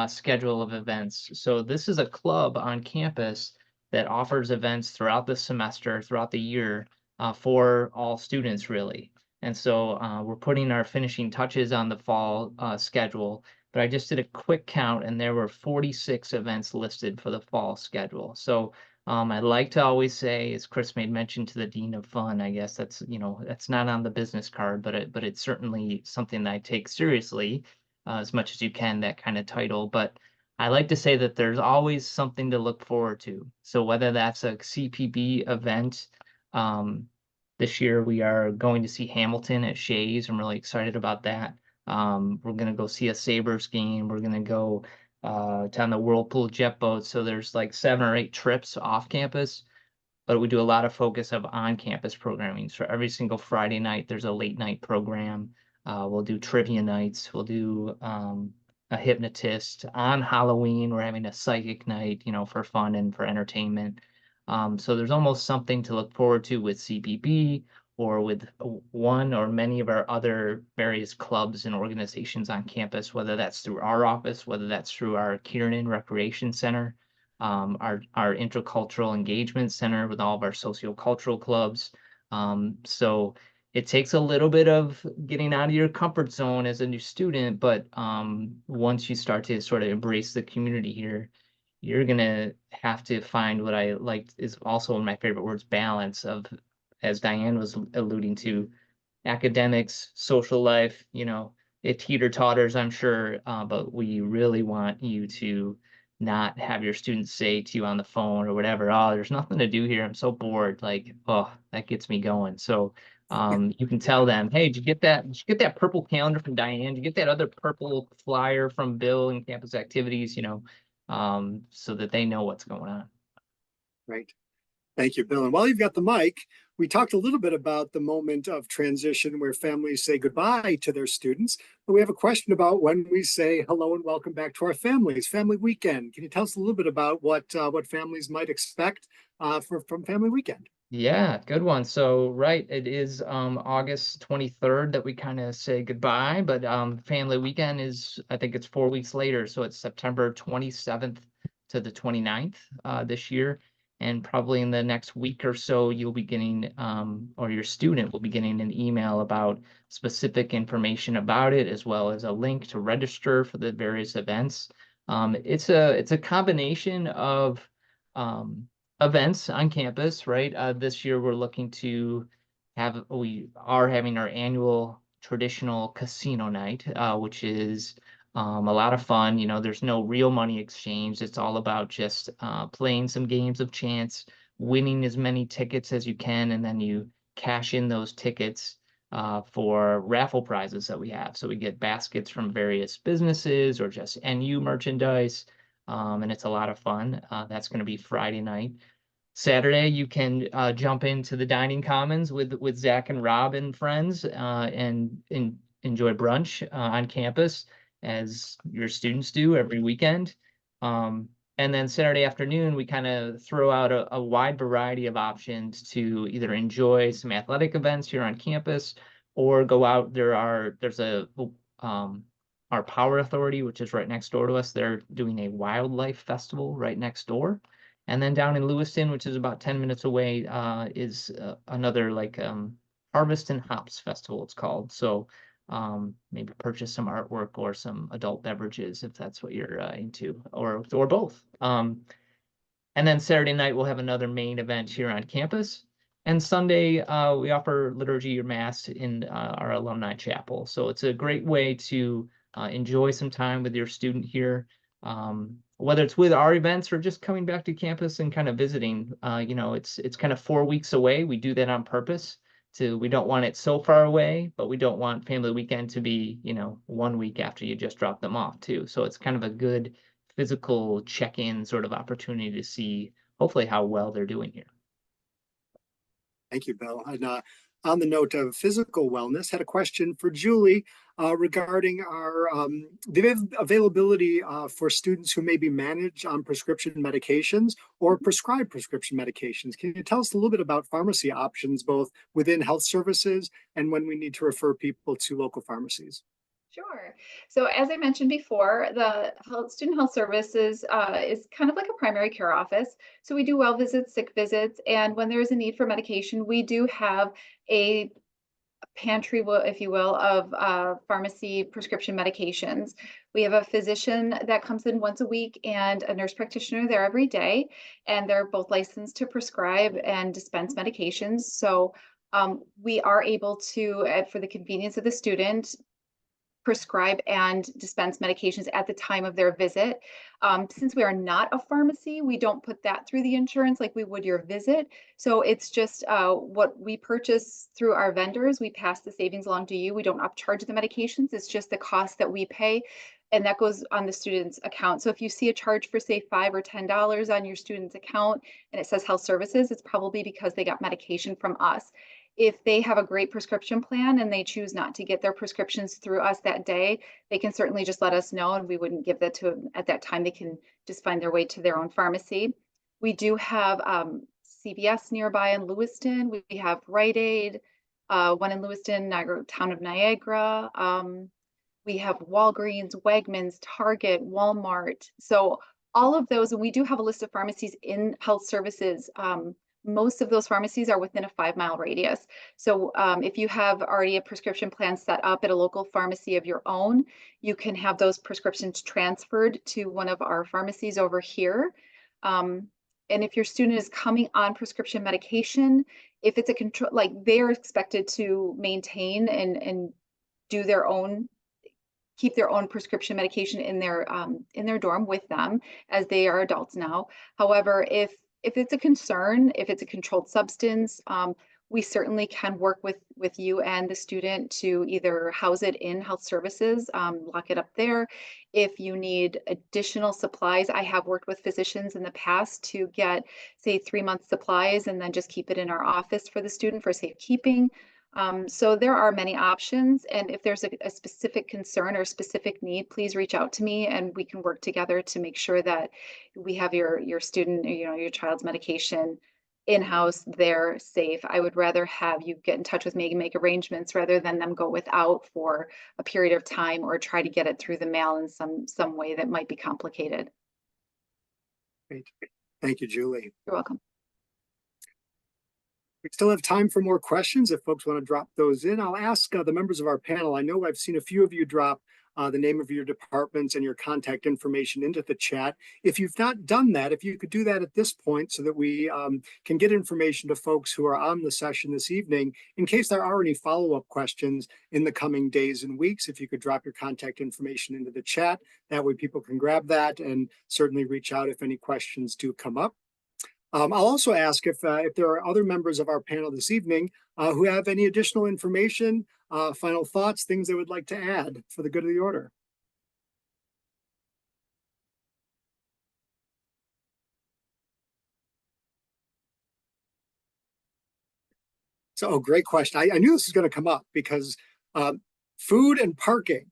schedule of events. So this is a club on campus that offers events throughout the semester, throughout the year, for all students, really. And so we're putting our finishing touches on the fall schedule, but I just did a quick count and there were 46 events listed for the fall schedule. So I'd like to always say, as Chris made mention to the Dean of Fun, I guess that's, that's not on the business card, but it's certainly something that I take seriously as much as you can, that kind of title. But I like to say that there's always something to look forward to. So whether that's a CPB event, this year we are going to see Hamilton at Shays. I'm really excited about that. We're going to go see a Sabres game. We're going to go on the Whirlpool jet boat. So there's like 7 or 8 trips off campus, but we do a lot of focus of on-campus programming. So every single Friday night, there's a late night program. We'll do trivia nights. We'll do a hypnotist. On Halloween, we're having a psychic night, for fun and for entertainment. So there's almost something to look forward to with CPB or with one or many of our other various clubs and organizations on campus, whether that's through our office, whether that's through our Kiernan Recreation Center, our intercultural engagement center with all of our sociocultural clubs. So it takes a little bit of getting out of your comfort zone as a new student, but once you start to sort of embrace the community here, you're gonna have to find what I like is also one of my favorite words, balance of, as Diane was alluding to, academics, social life, it teeter-totters, I'm sure, but we really want you to not have your students say to you on the phone or whatever, oh, there's nothing to do here, I'm so bored, like, oh, that gets me going. So you can tell them, hey, did you get that purple calendar from Diane? Did you get that other purple flyer from Bill in campus activities, so that they know what's going on. Right. Thank you, Bill. And while you've got the mic, we talked a little bit about the moment of transition where families say goodbye to their students. But we have a question about when we say hello and welcome back to our families, family weekend. Can you tell us a little bit about what families might expect from family weekend? Yeah, good one. So, right, it is August 23rd that we kind of say goodbye, but family weekend is, I think it's 4 weeks later. So it's September 27th to the 29th this year. And probably in the next week or so, you'll be getting, or your student will be getting an email about specific information about it, as well as a link to register for the various events. It's a combination of events on campus, right? This year we're looking to we are having our annual traditional casino night, which is a lot of fun. There's no real money exchange. It's all about just playing some games of chance, winning as many tickets as you can, and then you cash in those tickets for raffle prizes that we have. So we get baskets from various businesses or just NU merchandise. And it's a lot of fun. That's going to be Friday night. Saturday, you can jump into the dining commons with Zach and Rob and friends and enjoy brunch on campus, as your students do every weekend. And then Saturday afternoon, we kind of throw out a wide variety of options to either enjoy some athletic events here on campus or go out. There's our Power Authority, which is right next door to us. They're doing a wildlife festival right next door. And then down in Lewiston, which is about 10 minutes away, is another Harvest and Hops Festival, it's called. So maybe purchase some artwork or some adult beverages if that's what you're into, or both. And then Saturday night, we'll have another main event here on campus. And Sunday, we offer liturgy or mass in our alumni chapel. So it's a great way to enjoy some time with your student here, whether it's with our events or just coming back to campus and kind of visiting. You know, it's kind of 4 weeks away. We do that on purpose. We don't want it so far away, but we don't want family weekend to be, you know, 1 week after you just drop them off too. So it's kind of a good physical check-in sort of opportunity to see hopefully how well they're doing here. Thank you, Bill. And on the note of physical wellness, had a question for Julie regarding our the availability for students who may be managed on prescription medications or prescribed prescription medications. Can you tell us a little bit about pharmacy options, both within health services and when we need to refer people to local pharmacies? Sure. So as I mentioned before, the student health services is kind of like a primary care office. So we do well visits, sick visits, and when there is a need for medication, we do have a pantry, if you will, of pharmacy prescription medications. We have a physician that comes in once a week and a nurse practitioner there every day, and they're both licensed to prescribe and dispense medications. So we are able to, for the convenience of the student, prescribe and dispense medications at the time of their visit. Since we are not a pharmacy, we don't put that through the insurance like we would your visit. So it's just what we purchase through our vendors. We pass the savings along to you. We don't upcharge the medications. It's just the cost that we pay, and that goes on the student's account. So if you see a charge for say $5 or $10 on your student's account and it says health services, it's probably because they got medication from us. If they have a great prescription plan and they choose not to get their prescriptions through us that day, they can certainly just let us know and we wouldn't give that to them at that time. They can just find their way to their own pharmacy. We do have CVS nearby in Lewiston. We have Rite Aid, one in Lewiston, town of Niagara. We have Walgreens, Wegmans, Target, Walmart. So all of those, and we do have a list of pharmacies in health services. Most of those pharmacies are within a 5-mile radius. So if you have already a prescription plan set up at a local pharmacy of your own, you can have those prescriptions transferred to one of our pharmacies over here. And if your student is coming on prescription medication, if it's a control, like they're expected to maintain and do their own, keep their own prescription medication in their dorm with them as they are adults now. However, if it's a concern, if it's a controlled substance, we certainly can work with you and the student to either house it in health services, lock it up there. If you need additional supplies, I have worked with physicians in the past to get, say, 3-month supplies and then just keep it in our office for the student for safekeeping. So there are many options, and if there's a specific concern or specific need, please reach out to me and we can work together to make sure that we have your student, your child's medication in-house there safe. I would rather have you get in touch with me and make arrangements rather than them go without for a period of time or try to get it through the mail in some way that might be complicated. Great. Thank you, Julie. You're welcome. We still have time for more questions if folks want to drop those in. I'll ask the members of our panel. I know I've seen a few of you drop the name of your departments and your contact information into the chat. If you've not done that, if you could do that at this point so that we can get information to folks who are on the session this evening, in case there are any follow-up questions in the coming days and weeks, if you could drop your contact information into the chat, that way people can grab that and certainly reach out if any questions do come up. I'll also ask if there are other members of our panel this evening who have any additional information, final thoughts, things they would like to add for the good of the order. So, great question. I knew this was going to come up because food and parking,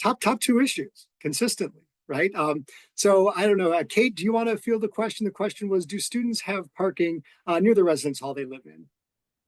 top 2 issues consistently. Right. So I don't know, Kate, do you want to field the question? The question was, do students have parking near the residence hall they live in?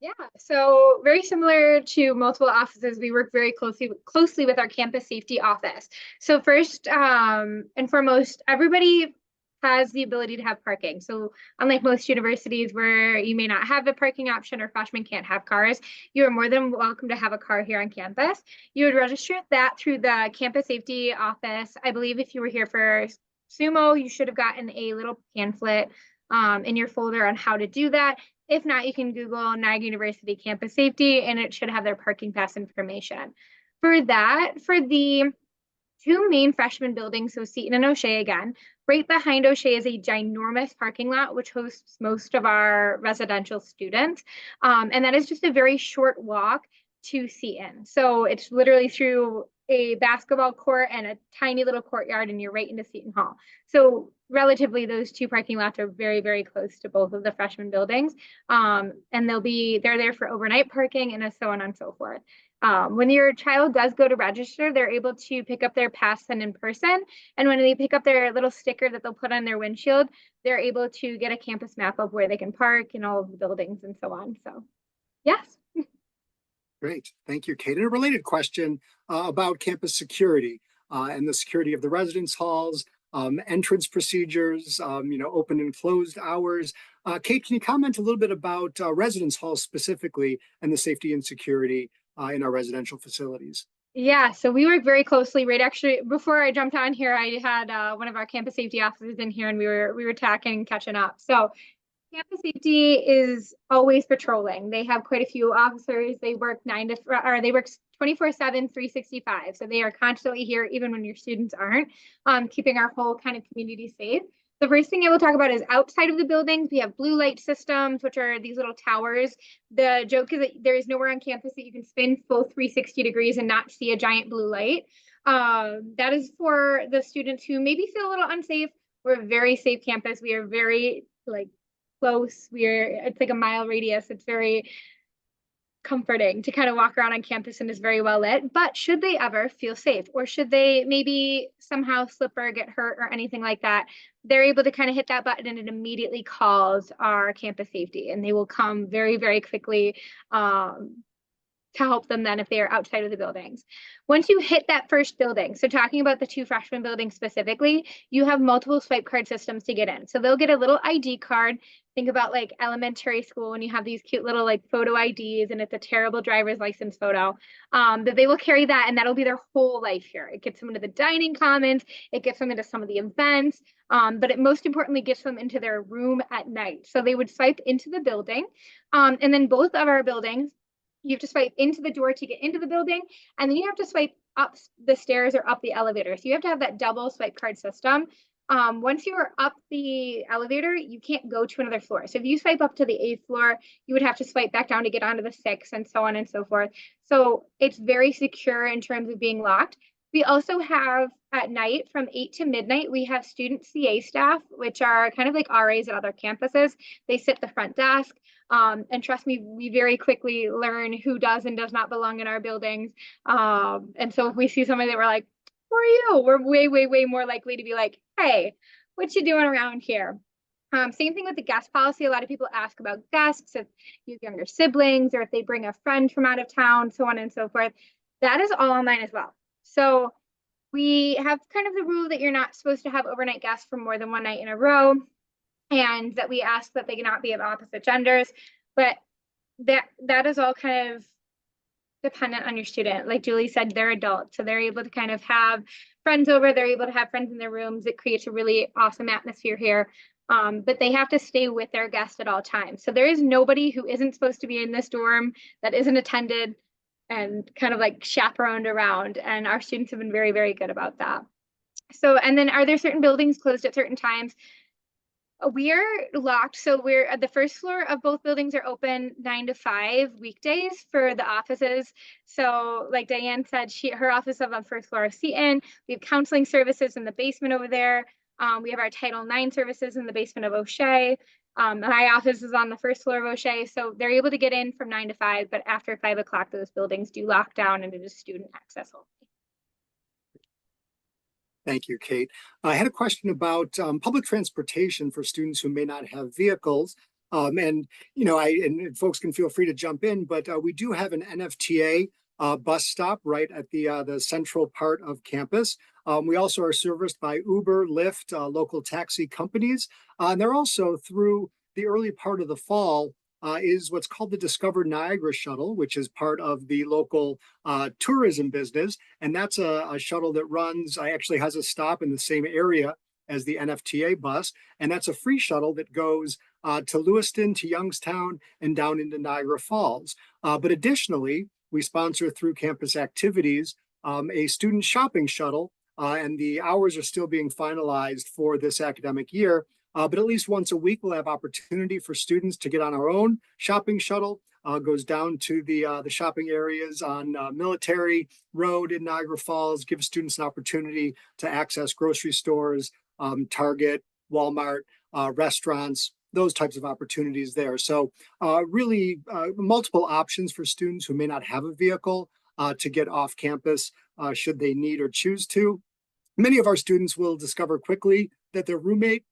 Yeah, so very similar to multiple offices, we work very closely with our campus safety office. So first and foremost, everybody has the ability to have parking. So unlike most universities where you may not have a parking option or freshmen can't have cars, you are more than welcome to have a car here on campus. You would register that through the campus safety office. I believe if you were here for SUMO, you should have gotten a little pamphlet in your folder on how to do that. If not, you can Google Niagara University campus safety and it should have their parking pass information. For that, for the two main freshman buildings, so Seton and O'Shea again, right behind O'Shea is a ginormous parking lot, which hosts most of our residential students. And that is just a very short walk to Seton. So it's literally through a basketball court and a tiny little courtyard, and you're right into Seton Hall. So relatively, those two parking lots are very, very close to both of the freshman buildings. And they're there for overnight parking and so on and so forth. When your child does go to register, they're able to pick up their pass then in person. And when they pick up their little sticker that they'll put on their windshield, they're able to get a campus map of where they can park in all of the buildings and so on. So, yes. Great. Thank you, Kate. And a related question about campus security and the security of the residence halls, entrance procedures, open and closed hours. Kate, can you comment a little bit about residence halls specifically and the safety and security in our residential facilities? Yeah, so we work very closely, right? Actually, before I jumped on here, I had one of our campus safety officers in here and we were talking and catching up. So campus safety is always patrolling. They have quite a few officers. They work 24/7, 365. So they are constantly here, even when your students aren't, keeping our whole kind of community safe. The first thing I will talk about is outside of the buildings. We have blue light systems, which are these little towers. The joke is that there is nowhere on campus that you can spin full 360 degrees and not see a giant blue light. That is for the students who maybe feel a little unsafe. We're a very safe campus. We are very close. It's like a mile radius. It's very comforting to kind of walk around on campus and is very well lit. But should they ever feel safe, or should they maybe somehow slip or get hurt or anything like that, they're able to kind of hit that button and it immediately calls our campus safety, and they will come very, very quickly to help them then if they are outside of the buildings. Once you hit that first building, so talking about the two freshman buildings specifically, you have multiple swipe card systems to get in. So they'll get a little ID card. Think about like elementary school when you have these cute little like photo IDs and it's a terrible driver's license photo, that they will carry that and that'll be their whole life here. It gets them into the dining commons, it gets them into some of the events, but it most importantly gets them into their room at night. So they would swipe into the building, and then both of our buildings, you have to swipe into the door to get into the building, and then you have to swipe up the stairs or up the elevator. So you have to have that double swipe card system. Once you are up the elevator, you can't go to another floor. So if you swipe up to the 8th floor, you would have to swipe back down to get onto the 6th and so on and so forth. So it's very secure in terms of being locked. We also have at night from 8 to midnight, we have student CA staff, which are kind of like RAs at other campuses. They sit the front desk. And trust me, we very quickly learn who does and does not belong in our buildings. And so if we see somebody that we're like, who are you? We're way, way, way more likely to be like, hey, what you doing around here? Same thing with the guest policy. A lot of people ask about guests, if you have younger siblings or if they bring a friend from out of town, so on and so forth. That is all online as well. So we have kind of the rule that you're not supposed to have overnight guests for more than one night in a row, and that we ask that they cannot be of opposite genders, but that is all kind of dependent on your student. Like Julie said, they're adults, so they're able to kind of have friends over, they're able to have friends in their rooms. It creates a really awesome atmosphere here, but they have to stay with their guests at all times. So there is nobody who isn't supposed to be in this dorm that isn't attended and kind of like chaperoned around, and our students have been very, very good about that. So, and then are there certain buildings closed at certain times? We are locked. So we're at the first floor of both buildings are open 9 to 5 weekdays for the offices. So like Diane said, her office is on the first floor of Seton. We have counseling services in the basement over there. We have our Title IX services in the basement of O'Shea. My office is on the first floor of O'Shea. So they're able to get in from 9 to 5, but after 5 o'clock, those buildings do lock down and it is student access only. Thank you, Kate. I had a question about public transportation for students who may not have vehicles. And folks can feel free to jump in, but we do have an NFTA bus stop right at the central part of campus. We also are serviced by Uber, Lyft, local taxi companies. And they're also, through the early part of the fall, is what's called the Discover Niagara shuttle, which is part of the local tourism business. And that's a shuttle that actually has a stop in the same area as the NFTA bus. And that's a free shuttle that goes to Lewiston, to Youngstown, and down into Niagara Falls. But additionally, we sponsor through campus activities a student shopping shuttle, and the hours are still being finalized for this academic year. But at least once a week, we'll have opportunity for students to get on our own shopping shuttle. Goes down to the shopping areas on Military Road in Niagara Falls, gives students an opportunity to access grocery stores, Target, Walmart, restaurants, those types of opportunities there. So really multiple options for students who may not have a vehicle to get off campus should they need or choose to. Many of our students will discover quickly that their roommate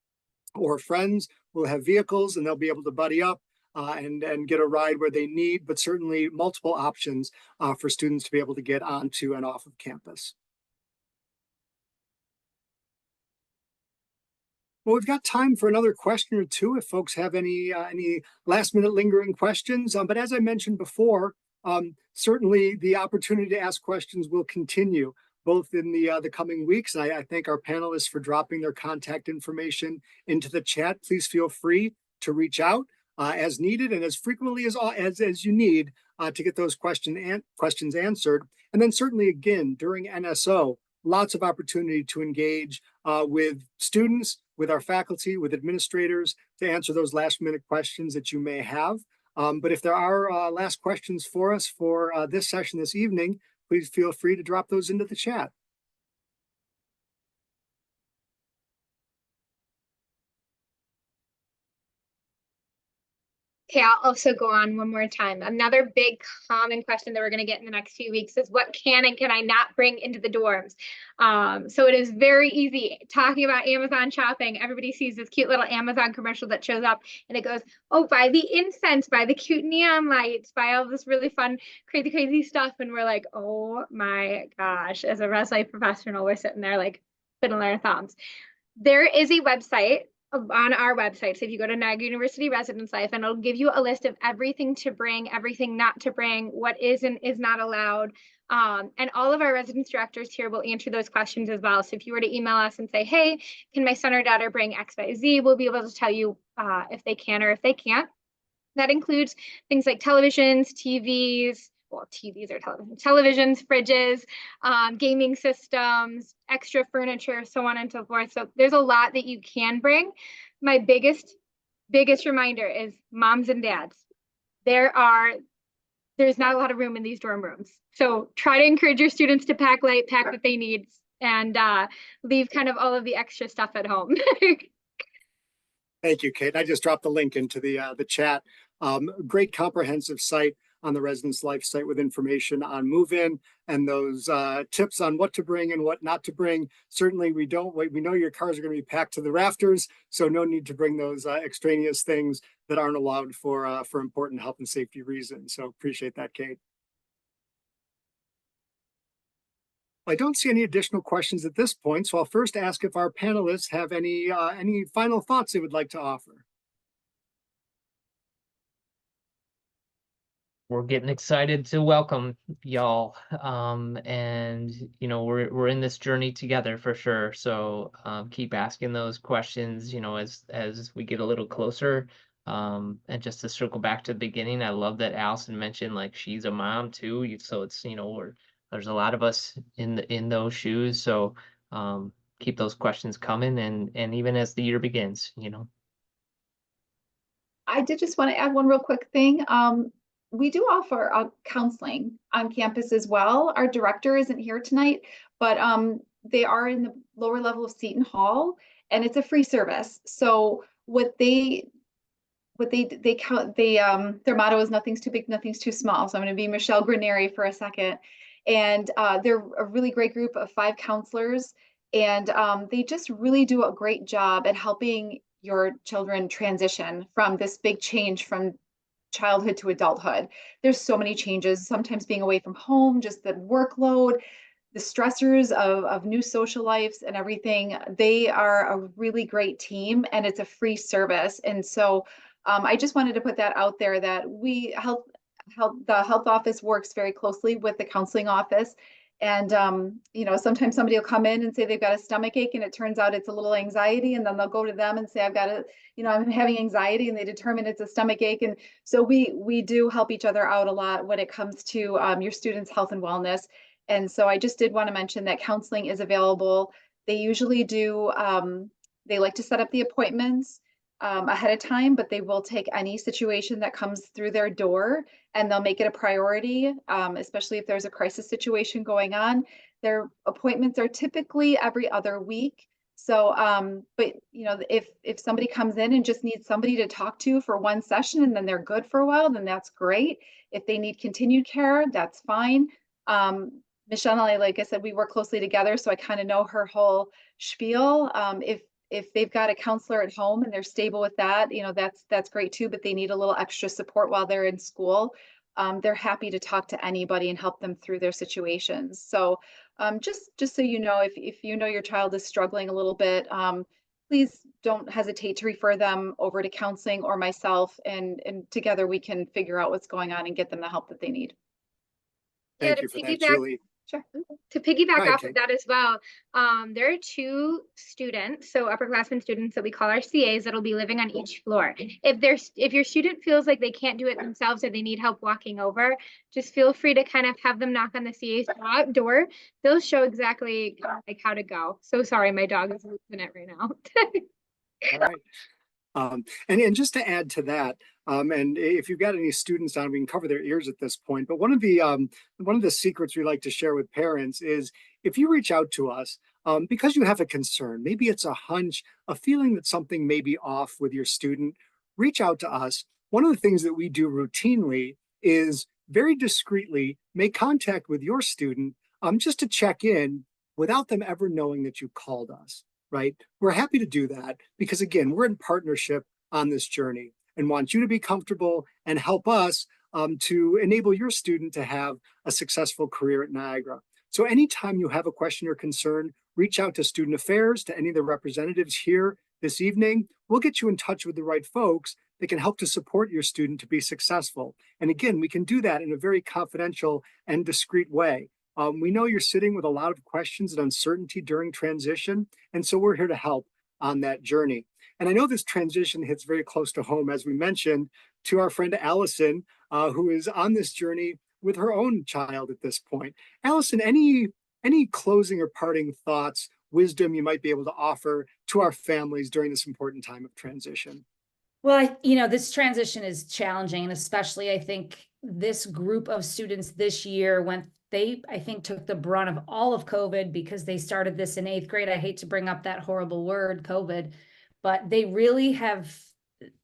or friends will have vehicles and they'll be able to buddy up and get a ride where they need, but certainly multiple options for students to be able to get onto and off of campus. Well, we've got time for another question or two if folks have any last minute lingering questions. But as I mentioned before, certainly the opportunity to ask questions will continue both in the coming weeks. I thank our panelists for dropping their contact information into the chat. Please feel free to reach out as needed and as frequently as you need to get those questions answered. And then certainly again, during NSO, lots of opportunity to engage with students, with our faculty, with administrators to answer those last minute questions that you may have. But if there are last questions for us for this session this evening, please feel free to drop those into the chat. Okay, I'll also go on one more time. Another big common question that we're going to get in the next few weeks is what can and can I not bring into the dorms? So it is very easy. Talking about Amazon shopping, everybody sees this cute little Amazon commercial that shows up and it goes, oh, buy the incense, buy the cute neon lights, buy all this really fun, crazy stuff. And we're like, oh my gosh, as a res life professional, we're sitting there like fiddling our thumbs. There is a website on our website. So if you go to Niagara University Residence Life, and it'll give you a list of everything to bring, everything not to bring, what is and is not allowed. And all of our residence directors here will answer those questions as well. So if you were to email us and say, hey, can my son or daughter bring XYZ? We'll be able to tell you if they can or if they can't. That includes things like televisions, TVs, well, TVs are televisions, fridges, gaming systems, extra furniture, so on and so forth. So there's a lot that you can bring. My biggest reminder is moms and dads. There's not a lot of room in these dorm rooms. So try to encourage your students to pack light, pack what they need, and leave kind of all of the extra stuff at home. Thank you, Kate. I just dropped the link into the chat. Great comprehensive site on the Residence Life site with information on move-in and those tips on what to bring and what not to bring. Certainly, we know your cars are going to be packed to the rafters, so no need to bring those extraneous things that aren't allowed for important health and safety reasons. So appreciate that, Kate. I don't see any additional questions at this point, so I'll first ask if our panelists have any final thoughts they would like to offer. We're getting excited to welcome y'all, and you know we're in this journey together for sure. So keep asking those questions, you know, as we get a little closer. And just to circle back to the beginning, I love that Allison mentioned like she's a mom too. So it's, you know, there's a lot of us in those shoes. So keep those questions coming, and even as the year begins, you know. I did just want to add one real quick thing. We do offer counseling on campus as well. Our director isn't here tonight, but they are in the lower level of Seton Hall, and it's a free service. So their motto is nothing's too big, nothing's too small. So I'm going to be Michelle Graneri for a second. And they're a really great group of 5 counselors, and they just really do a great job at helping your children transition from this big change from childhood to adulthood. There's so many changes, sometimes being away from home, just the workload, the stressors of new social lives and everything. They are a really great team, and it's a free service. And so I just wanted to put that out there, that the health office works very closely with the counseling office, And, you know, sometimes somebody will come in and say they've got a stomach ache and it turns out it's a little anxiety. And then they'll go to them and say, I've got a, you know, I'm having anxiety, and they determine it's a stomach ache. And so we do help each other out a lot when it comes to your students' health and wellness. And so I just did want to mention that counseling is available. They usually do, they like to set up the appointments ahead of time, but they will take any situation that comes through their door, and they'll make it a priority, especially if there's a crisis situation going on. Their appointments are typically every other week. So, but you know, if somebody comes in and just needs somebody to talk to for one session and then they're good for a while, then that's great. If they need continued care, that's fine. Michelle and I, like I said, we work closely together, so I kind of know her whole spiel. If they've got a counselor at home and they're stable with that, you know, that's great too, but they need a little extra support while they're in school. They're happy to talk to anybody and help them through their situations. So just so you know, if you know your child is struggling a little bit, please don't hesitate to refer them over to counseling or myself, and together we can figure out what's going on and get them the help that they need. Thank to you for that, piggyback- Julie. Sure. To piggyback Right, off Kate. of that as well, there are 2 students, so upperclassmen students that we call our CAs, that'll be living on each floor. If your student feels like they can't do it themselves or they need help walking over, just feel free to kind of have them knock on the CA's door. They'll show exactly like how to go. So sorry, my dog is losing it right now. All right. And just to add to that, and if you've got any students on, we can cover their ears at this point. But one of the secrets we like to share with parents is, if you reach out to us because you have a concern, maybe it's a hunch, a feeling that something may be off with your student, reach out to us. One of the things that we do routinely is very discreetly make contact with your student just to check in without them ever knowing that you called us. Right? We're happy to do that because, again, we're in partnership on this journey and want you to be comfortable and help us to enable your student to have a successful career at Niagara. So anytime you have a question or concern, reach out to Student Affairs, to any of the representatives here this evening. We'll get you in touch with the right folks that can help to support your student to be successful. And again, we can do that in a very confidential and discreet way. We know you're sitting with a lot of questions and uncertainty during transition, and so we're here to help on that journey. And I know this transition hits very close to home, as we mentioned, to our friend Allison, who is on this journey with her own child at this point. Allison, any closing or parting thoughts, wisdom you might be able to offer to our families during this important time of transition? Well, you know, this transition is challenging, and especially I think this group of students this year I think took the brunt of all of COVID because they started this in 8th grade. I hate to bring up that horrible word, COVID, but they really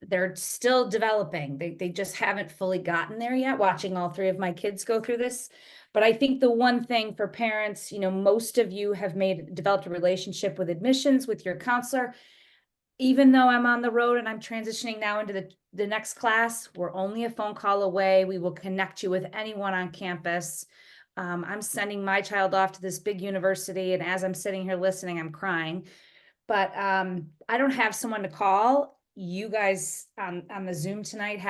they're still developing. They just haven't fully gotten there yet, watching all 3 of my kids go through this. But I think the one thing for parents, you know, most of you have developed a relationship with admissions, with your counselor. Even though I'm on the road and I'm transitioning now into the next class, we're only a phone call away. We will connect you with anyone on campus. I'm sending my child off to this big university, and as I'm sitting here listening, I'm crying. But I don't have someone to call. You guys on the Zoom tonight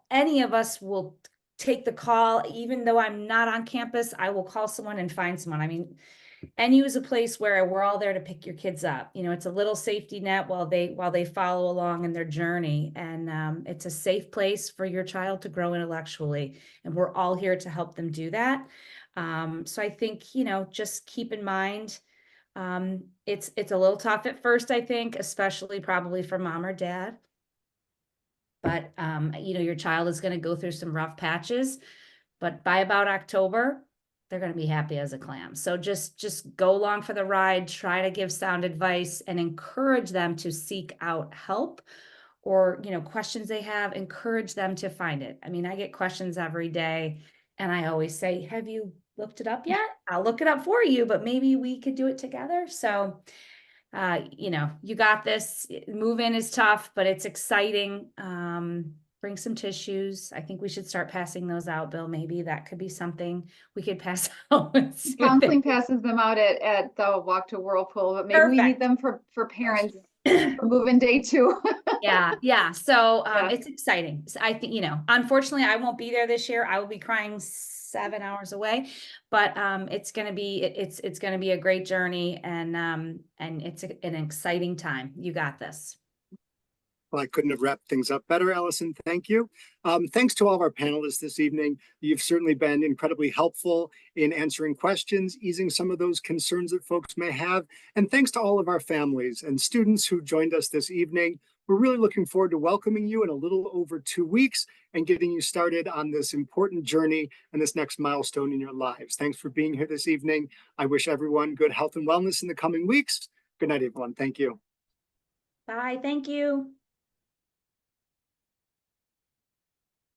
any of us will take the call. Even though I'm not on campus, I will call someone and find someone. I mean, NU is a place where we're all there to pick your kids up. You know, it's a little safety net while they follow along in their journey. And it's a safe place for your child to grow intellectually. And we're all here to help them do that. So I think, you know, just keep in mind, it's a little tough at first, I think, especially probably for mom or dad. But, you know, your child is going to go through some rough patches, but by about October, they're going to be happy as a clam. So just go along for the ride, try to give sound advice and encourage them to seek out help, or, you know, questions they have, encourage them to find it. I mean, I get questions every day and I always say, have you looked it up yet? I'll look it up for you, but maybe we could do it together. So, you know, you got this. Move-in is tough, but it's exciting. Bring some tissues. I think we should start passing those out, Bill. Maybe that could be something we could pass out. Counseling passes them out at the Walk to Whirlpool, but maybe we need them for parents for move-in day 2. Yeah. So Yeah. it's exciting. So I think, unfortunately, I won't be there this year. I will be crying 7 hours away, but it's gonna be it's gonna be a great journey, and it's an exciting time. You got this. Well, I couldn't have wrapped things up better, Allison. Thank you. Thanks to all of our panelists this evening. You've certainly been incredibly helpful in answering questions, easing some of those concerns that folks may have. And thanks to all of our families and students who joined us this evening. We're really looking forward to welcoming you in a little over 2 weeks and getting you started on this important journey and this next milestone in your lives. Thanks for being here this evening. I wish everyone good health and wellness in the coming weeks. Good night, everyone. Thank you. Bye. Thank you.